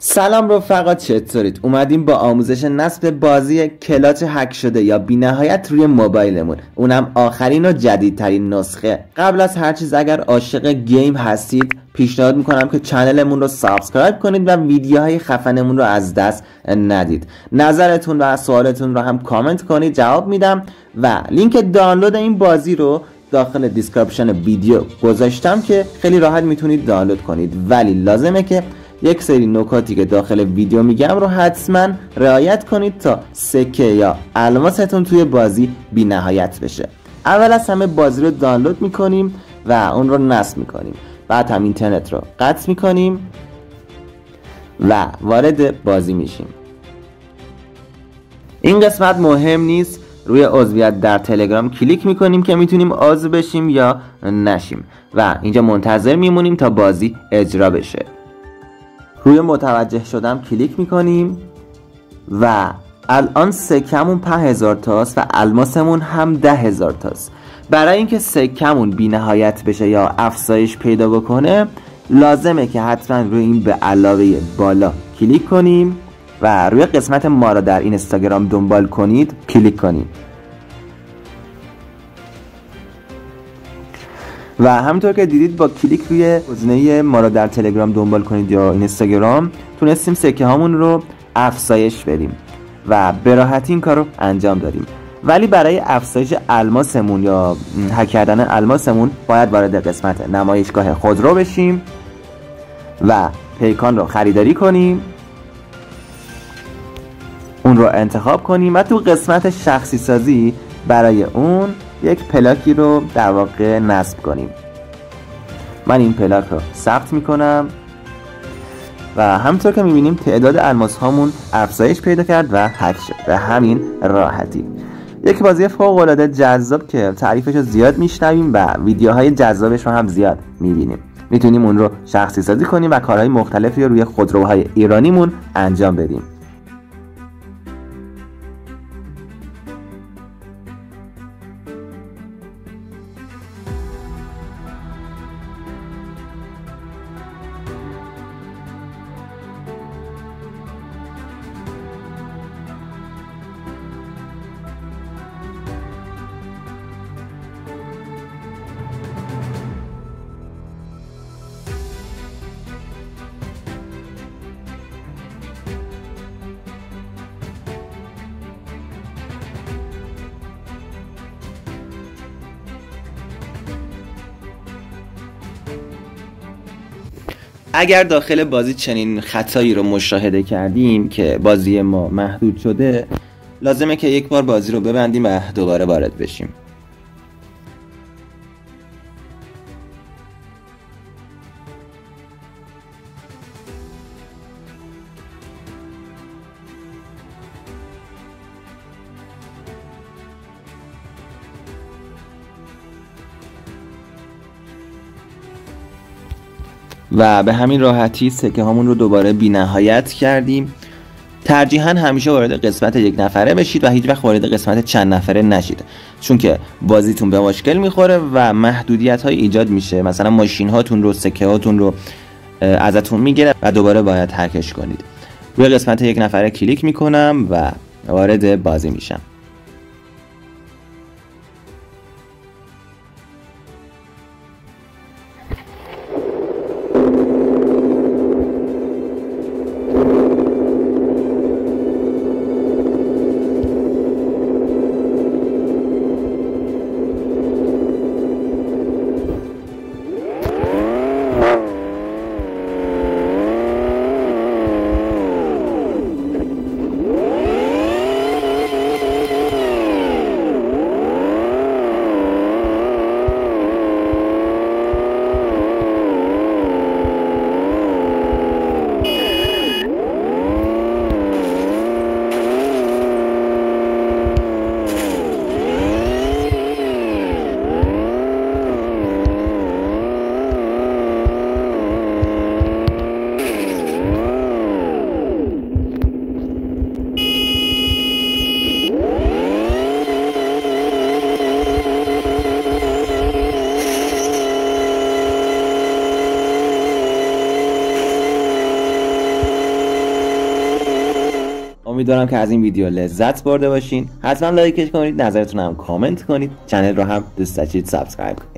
سلام رفقا، چطورید؟ اومدیم با آموزش نصب بازی کلاچ هک شده یا بی‌نهایت روی موبایلمون، اونم آخرین و جدیدترین نسخه. قبل از هر چیز اگر عاشق گیم هستید پیشنهاد میکنم که چنلمون رو سابسکرایب کنید و ویدیوهای خفنمون رو از دست ندید. نظرتون و سوالتون رو هم کامنت کنید، جواب میدم. و لینک دانلود این بازی رو داخل دیسکریپشن ویدیو گذاشتم که خیلی راحت میتونید دانلود کنید، ولی لازمه که یک سری نکاتی که داخل ویدیو میگم رو حتما رعایت کنید تا سکه یا الماستون توی بازی بی نهایت بشه. اول از همه بازی رو دانلود میکنیم و اون رو نصب میکنیم، بعد هم اینترنت رو قطع میکنیم و وارد بازی میشیم. این قسمت مهم نیست، روی عضویت در تلگرام کلیک میکنیم که میتونیم عضو بشیم یا نشیم و اینجا منتظر میمونیم تا بازی اجرا بشه. روی متوجه شدم کلیک میکنیم و الان سکمون 5000 تاست و الماسمون هم 10000 تاست. برای اینکه سکمون بی نهایت بشه یا افزایش پیدا بکنه لازمه که حتما روی این به علاوه بالا کلیک کنیم و روی قسمت ما را در اینستاگرام دنبال کنید کلیک کنیم و همونطور که دیدید با کلیک روی گزینه ما را در تلگرام دنبال کنید یا اینستاگرام تونستیم سکه هامون رو افزایش بدیم و به راحتی این کار رو انجام دادیم. ولی برای افزایش الماسمون یا هک کردن الماسمون باید وارد قسمت نمایشگاه خودرو بشیم و پیکان رو خریداری کنیم، اون رو انتخاب کنیم و تو قسمت شخصی سازی برای اون یک پلاکی رو در واقع نصب کنیم. من این پلاک رو ثبت میکنم و همونطور که میبینیم تعداد الماس هامون افزایش پیدا کرد و هک شد به همین راحتی. یک بازی فوق العاده جذاب که تعریفش رو زیاد میشنویم و ویدیوهای جذابش رو هم زیاد میبینیم. میتونیم اون رو شخصی سازی کنیم و کارهای مختلفی رو روی خودروهای ایرانیمون انجام بدیم. اگر داخل بازی چنین خطایی رو مشاهده کردیم که بازی ما محدود شده، لازمه که یک بار بازی رو ببندیم و دوباره وارد بشیم. و به همین راحتی سکه هامون رو دوباره بی نهایت کردیم. ترجیحاً همیشه وارد قسمت یک نفره بشید و هیچ وقت وارد قسمت چند نفره نشید، چون که بازیتون به مشکل میخوره و محدودیت های ایجاد میشه. مثلا ماشین هاتون رو، سکه هاتون رو ازتون میگیره و دوباره باید هکش کنید. روی قسمت یک نفره کلیک میکنم و وارد بازی میشم. امیدوارم که از این ویدیو لذت برده باشین. حتما لایکش کنید، نظرتون هم کامنت کنید، چنل رو هم دوست داشتید سابسکرایب کنید.